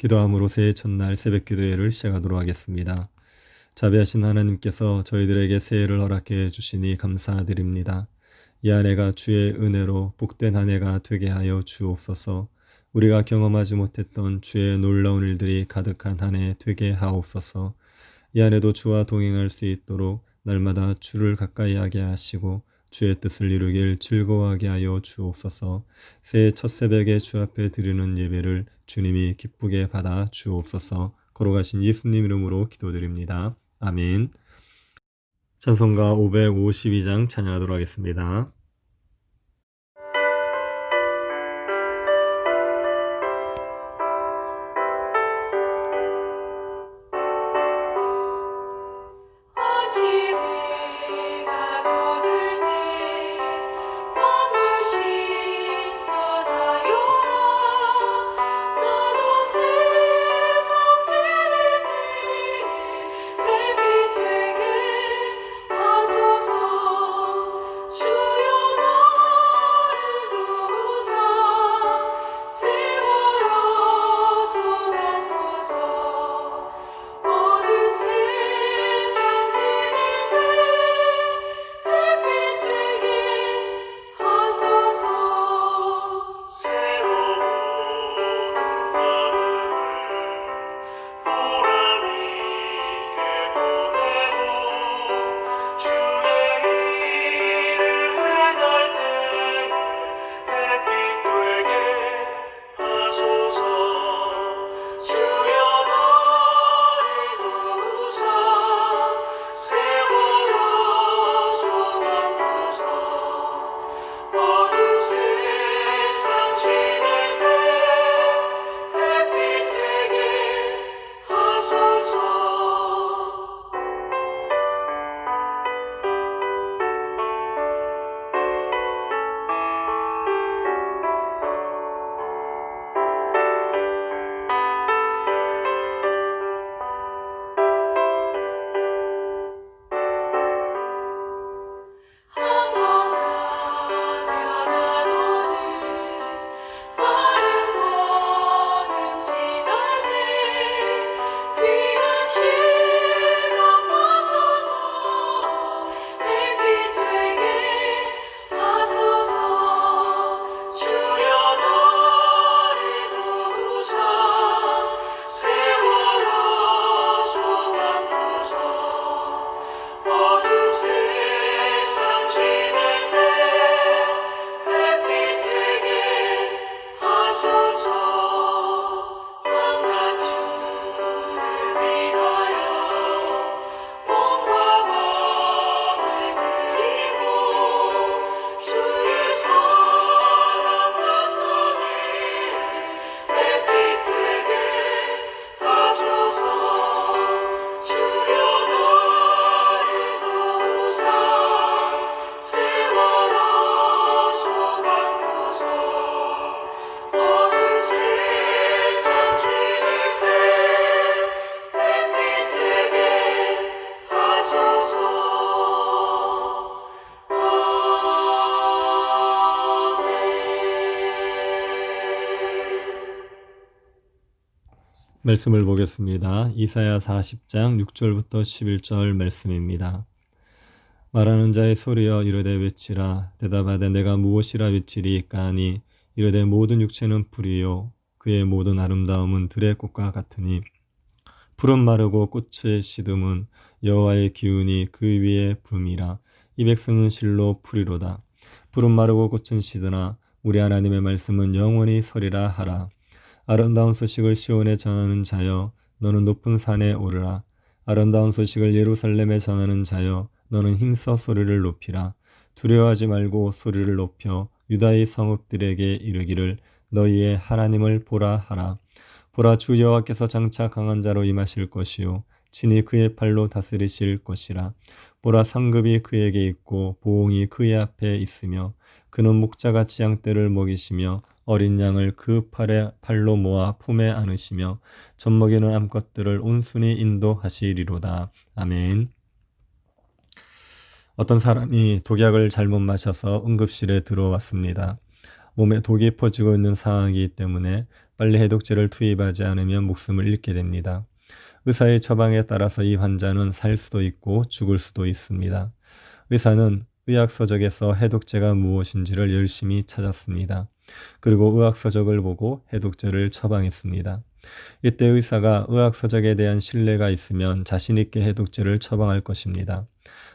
기도함으로 새해 첫날 새벽 기도회를 시작하도록 하겠습니다. 자비하신 하나님께서 저희들에게 새해를 허락해 주시니 감사드립니다. 이 한 해가 주의 은혜로 복된 한 해가 되게 하여 주옵소서. 우리가 경험하지 못했던 주의 놀라운 일들이 가득한 한 해 되게 하옵소서. 이 한 해도 주와 동행할 수 있도록 날마다 주를 가까이 하게 하시고 주의 뜻을 이루길 즐거워하게 하여 주옵소서. 새해 첫 새벽에 주 앞에 드리는 예배를 주님이 기쁘게 받아 주옵소서. 걸어가신 예수님 이름으로 기도드립니다. 아멘. 찬송가 552장 찬양하도록 하겠습니다. 말씀을 보겠습니다. 이사야 40장 6절부터 11절 말씀입니다. 말하는 자의 소리여 이르되 외치라. 대답하되 내가 무엇이라 외치리까 하니 이르되 모든 육체는 풀이요 그의 모든 아름다움은 들의 꽃과 같으니 풀은 마르고 꽃의 시듬은 여호와의 기운이 그 위에 붐이라. 이 백성은 실로 풀이로다. 풀은 마르고 꽃은 시드나 우리 하나님의 말씀은 영원히 서리라 하라. 아름다운 소식을 시온에 전하는 자여 너는 높은 산에 오르라. 아름다운 소식을 예루살렘에 전하는 자여 너는 힘써 소리를 높이라. 두려워하지 말고 소리를 높여 유다의 성읍들에게 이르기를 너희의 하나님을 보라 하라. 보라, 주 여호와께서 장차 강한 자로 임하실 것이요 친히 그의 팔로 다스리실 것이라. 보라, 상급이 그에게 있고 보응이 그의 앞에 있으며 그는 목자같이 양떼를 먹이시며 어린 양을 그 팔로 모아 품에 안으시며 젖먹이는 암컷들을 온순히 인도하시리로다. 아멘. 어떤 사람이 독약을 잘못 마셔서 응급실에 들어왔습니다. 몸에 독이 퍼지고 있는 상황이기 때문에 빨리 해독제를 투입하지 않으면 목숨을 잃게 됩니다. 의사의 처방에 따라서 이 환자는 살 수도 있고 죽을 수도 있습니다. 의사는 의학서적에서 해독제가 무엇인지를 열심히 찾았습니다. 그리고 의학서적을 보고 해독제를 처방했습니다. 이때 의사가 의학서적에 대한 신뢰가 있으면 자신있게 해독제를 처방할 것입니다.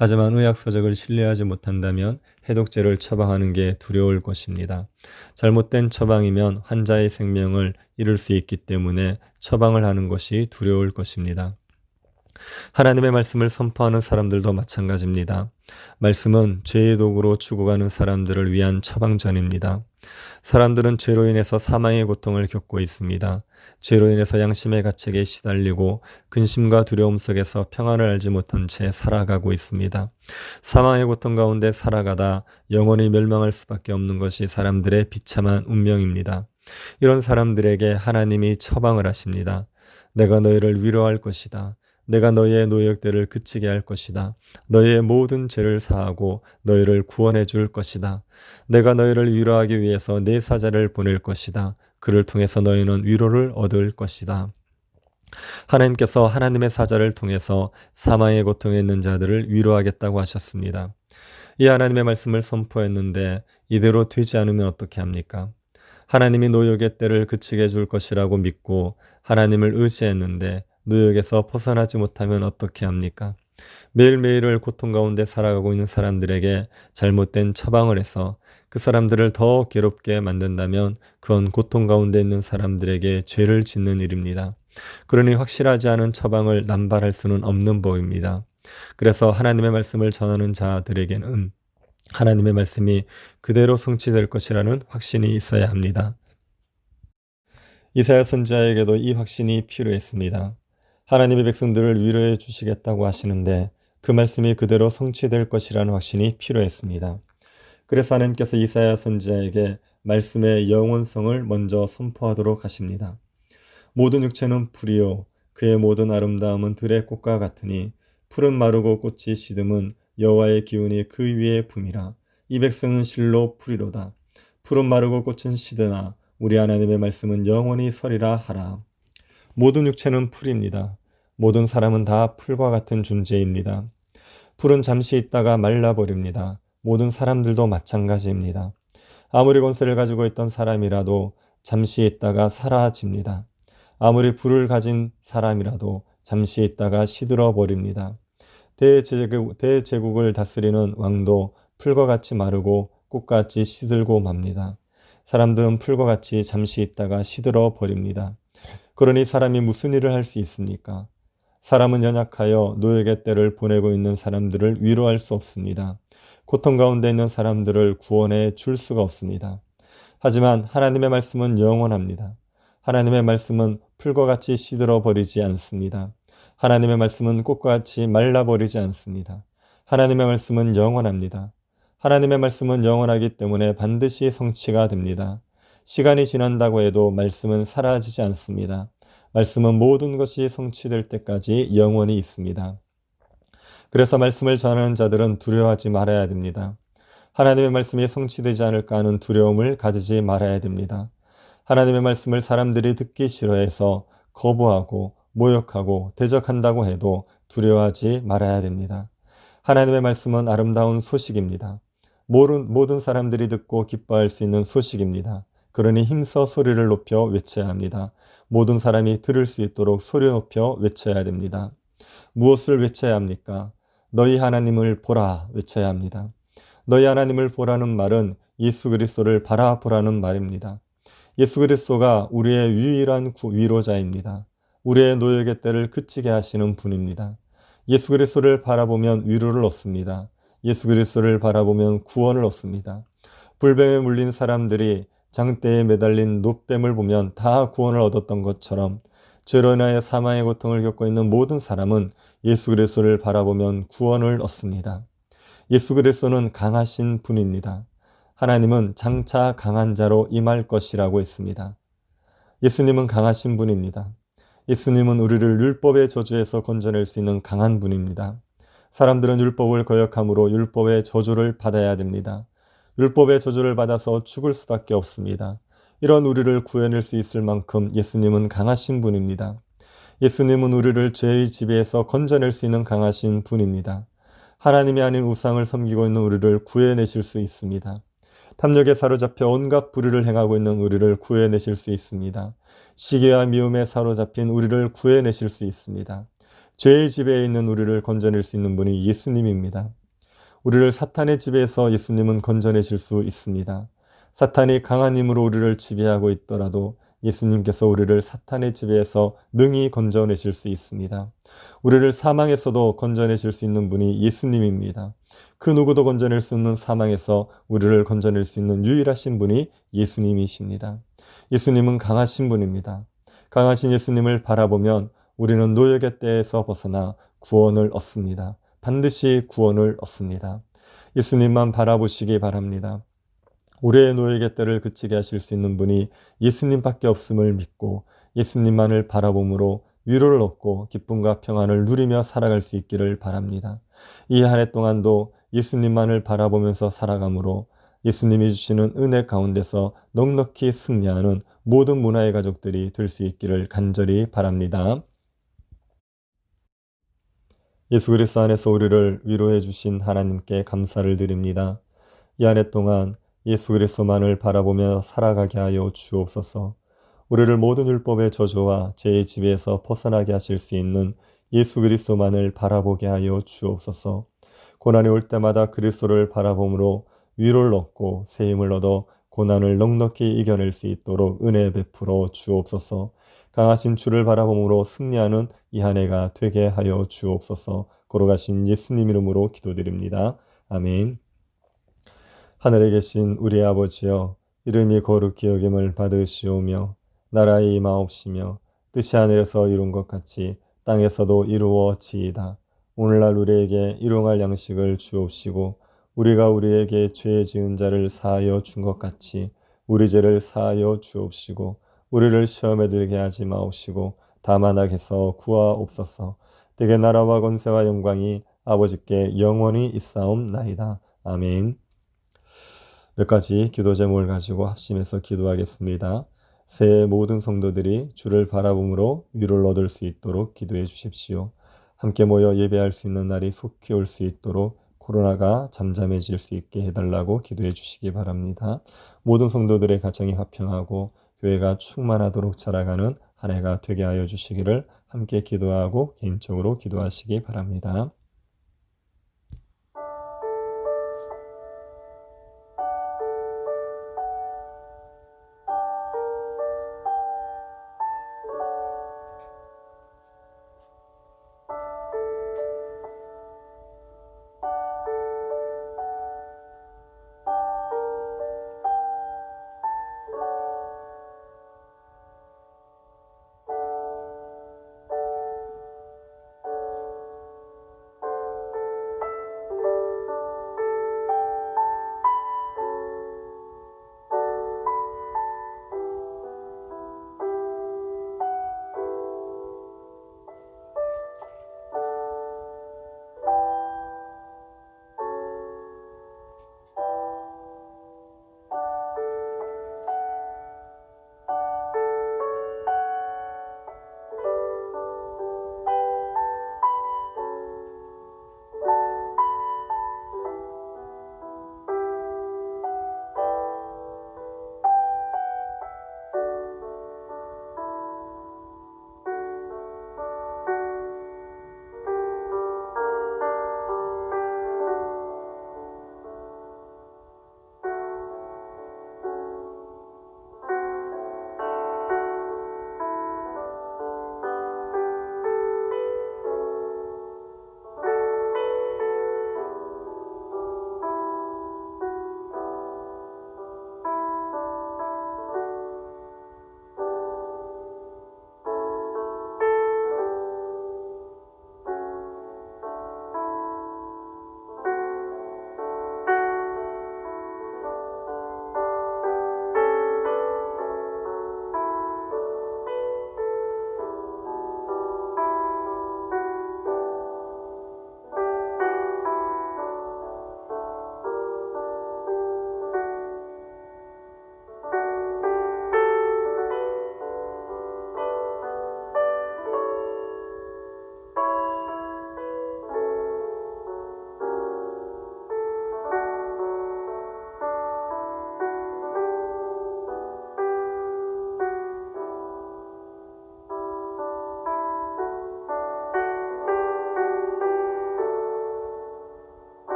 하지만 의학서적을 신뢰하지 못한다면 해독제를 처방하는 게 두려울 것입니다. 잘못된 처방이면 환자의 생명을 잃을 수 있기 때문에 처방을 하는 것이 두려울 것입니다. 하나님의 말씀을 선포하는 사람들도 마찬가지입니다. 말씀은 죄의 도구로 죽어가는 사람들을 위한 처방전입니다. 사람들은 죄로 인해서 사망의 고통을 겪고 있습니다. 죄로 인해서 양심의 가책에 시달리고 근심과 두려움 속에서 평안을 알지 못한 채 살아가고 있습니다. 사망의 고통 가운데 살아가다 영원히 멸망할 수밖에 없는 것이 사람들의 비참한 운명입니다. 이런 사람들에게 하나님이 처방을 하십니다. 내가 너희를 위로할 것이다. 내가 너희의 노역들을 그치게 할 것이다. 너희의 모든 죄를 사하고 너희를 구원해 줄 것이다. 내가 너희를 위로하기 위해서 내 사자를 보낼 것이다. 그를 통해서 너희는 위로를 얻을 것이다. 하나님께서 하나님의 사자를 통해서 사망의 고통에 있는 자들을 위로하겠다고 하셨습니다. 이 하나님의 말씀을 선포했는데 이대로 되지 않으면 어떻게 합니까? 하나님이 노역의 때를 그치게 해줄 것이라고 믿고 하나님을 의지했는데 노역에서 벗어나지 못하면 어떻게 합니까? 매일매일을 고통 가운데 살아가고 있는 사람들에게 잘못된 처방을 해서 그 사람들을 더 괴롭게 만든다면 그건 고통 가운데 있는 사람들에게 죄를 짓는 일입니다. 그러니 확실하지 않은 처방을 남발할 수는 없는 법입니다. 그래서 하나님의 말씀을 전하는 자들에게는 하나님의 말씀이 그대로 성취될 것이라는 확신이 있어야 합니다. 이사야 선지자에게도 이 확신이 필요했습니다. 하나님의 백성들을 위로해 주시겠다고 하시는데 그 말씀이 그대로 성취될 것이라는 확신이 필요했습니다. 그래서 하나님께서 이사야 선지자에게 말씀의 영원성을 먼저 선포하도록 하십니다. 모든 육체는 풀이요 그의 모든 아름다움은 들의 꽃과 같으니 풀은 마르고 꽃이 시듬은 여호와의 기운이 그 위에 품이라. 이 백성은 실로 풀이로다. 풀은 마르고 꽃은 시드나 우리 하나님의 말씀은 영원히 서리라 하라. 모든 육체는 풀입니다. 모든 사람은 다 풀과 같은 존재입니다. 풀은 잠시 있다가 말라버립니다. 모든 사람들도 마찬가지입니다. 아무리 권세를 가지고 있던 사람이라도 잠시 있다가 사라집니다. 아무리 불을 가진 사람이라도 잠시 있다가 시들어 버립니다. 대제국을 다스리는 왕도 풀과 같이 마르고 꽃같이 시들고 맙니다. 사람들은 풀과 같이 잠시 있다가 시들어 버립니다. 그러니 사람이 무슨 일을 할 수 있습니까? 사람은 연약하여 노역의 때를 보내고 있는 사람들을 위로할 수 없습니다. 고통 가운데 있는 사람들을 구원해 줄 수가 없습니다. 하지만 하나님의 말씀은 영원합니다. 하나님의 말씀은 풀과 같이 시들어 버리지 않습니다. 하나님의 말씀은 꽃과 같이 말라버리지 않습니다. 하나님의 말씀은 영원합니다. 하나님의 말씀은 영원하기 때문에 반드시 성취가 됩니다. 시간이 지난다고 해도 말씀은 사라지지 않습니다. 말씀은 모든 것이 성취될 때까지 영원히 있습니다. 그래서 말씀을 전하는 자들은 두려워하지 말아야 됩니다. 하나님의 말씀이 성취되지 않을까 하는 두려움을 가지지 말아야 됩니다. 하나님의 말씀을 사람들이 듣기 싫어해서 거부하고 모욕하고 대적한다고 해도 두려워하지 말아야 됩니다. 하나님의 말씀은 아름다운 소식입니다. 모든 사람들이 듣고 기뻐할 수 있는 소식입니다. 그러니 힘써 소리를 높여 외쳐야 합니다. 모든 사람이 들을 수 있도록 소리 높여 외쳐야 됩니다. 무엇을 외쳐야 합니까? 너희 하나님을 보라 외쳐야 합니다. 너희 하나님을 보라는 말은 예수 그리스도를 바라보라는 말입니다. 예수 그리스도가 우리의 유일한 위로자입니다. 우리의 노역의 때를 그치게 하시는 분입니다. 예수 그리스도를 바라보면 위로를 얻습니다. 예수 그리스도를 바라보면 구원을 얻습니다. 불뱀에 물린 사람들이 장대에 매달린 놋뱀을 보면 다 구원을 얻었던 것처럼 죄로 인하여 사망의 고통을 겪고 있는 모든 사람은 예수 그리스도를 바라보면 구원을 얻습니다. 예수 그리스도는 강하신 분입니다. 하나님은 장차 강한 자로 임할 것이라고 했습니다. 예수님은 강하신 분입니다. 예수님은 우리를 율법의 저주에서 건져낼 수 있는 강한 분입니다. 사람들은 율법을 거역함으로 율법의 저주를 받아야 됩니다. 율법의 저주를 받아서 죽을 수밖에 없습니다. 이런 우리를 구해낼 수 있을 만큼 예수님은 강하신 분입니다. 예수님은 우리를 죄의 지배에서 건져낼 수 있는 강하신 분입니다. 하나님이 아닌 우상을 섬기고 있는 우리를 구해내실 수 있습니다. 탐욕에 사로잡혀 온갖 불의를 행하고 있는 우리를 구해내실 수 있습니다. 시기와 미움에 사로잡힌 우리를 구해내실 수 있습니다. 죄의 지배에 있는 우리를 건져낼 수 있는 분이 예수님입니다. 우리를 사탄의 지배에서 예수님은 건져내실 수 있습니다. 사탄이 강한 힘으로 우리를 지배하고 있더라도 예수님께서 우리를 사탄의 지배에서 능히 건져내실 수 있습니다. 우리를 사망에서도 건져내실 수 있는 분이 예수님입니다. 그 누구도 건져낼 수 없는 사망에서 우리를 건져낼 수 있는 유일하신 분이 예수님이십니다. 예수님은 강하신 분입니다. 강하신 예수님을 바라보면 우리는 노역의 때에서 벗어나 구원을 얻습니다. 반드시 구원을 얻습니다. 예수님만 바라보시기 바랍니다. 우리의 노역의 때를 그치게 하실 수 있는 분이 예수님밖에 없음을 믿고 예수님만을 바라봄으로 위로를 얻고 기쁨과 평안을 누리며 살아갈 수 있기를 바랍니다. 이 한 해 동안도 예수님만을 바라보면서 살아감으로 예수님이 주시는 은혜 가운데서 넉넉히 승리하는 모든 문화의 가족들이 될 수 있기를 간절히 바랍니다. 예수 그리스도 안에서 우리를 위로해 주신 하나님께 감사를 드립니다. 이 한 해 동안 예수 그리스도만을 바라보며 살아가게 하여 주옵소서. 우리를 모든 율법의 저주와 죄의 지배에서 벗어나게 하실 수 있는 예수 그리스도만을 바라보게 하여 주옵소서. 고난이 올 때마다 그리스도를 바라봄으로 위로를 얻고 새 힘을 얻어 고난을 넉넉히 이겨낼 수 있도록 은혜 베풀어 주옵소서. 강하신 주를 바라봄으로 승리하는 이 한 해가 되게 하여 주옵소서. 걸어가신 예수님 이름으로 기도드립니다. 아멘. 하늘에 계신 우리 아버지여, 이름이 거룩히 여김을 받으시오며 나라의 임하옵시며 뜻이 하늘에서 이룬 것 같이 땅에서도 이루어지이다. 오늘날 우리에게 일용할 양식을 주옵시고 우리가 우리에게 죄 지은 자를 사하여 준 것 같이 우리 죄를 사하여 주옵시고 우리를 시험에 들게 하지 마옵시고 다만 악에서 구하옵소서. 대개 나라와 권세와 영광이 아버지께 영원히 있사옵나이다. 아멘. 몇 가지 기도 제목을 가지고 합심해서 기도하겠습니다. 새해 모든 성도들이 주를 바라봄으로 위로를 얻을 수 있도록 기도해 주십시오. 함께 모여 예배할 수 있는 날이 속히 올 수 있도록 코로나가 잠잠해질 수 있게 해달라고 기도해 주시기 바랍니다. 모든 성도들의 가정이 화평하고 교회가 충만하도록 자라가는 한 해가 되게 하여 주시기를 함께 기도하고 개인적으로 기도하시기 바랍니다.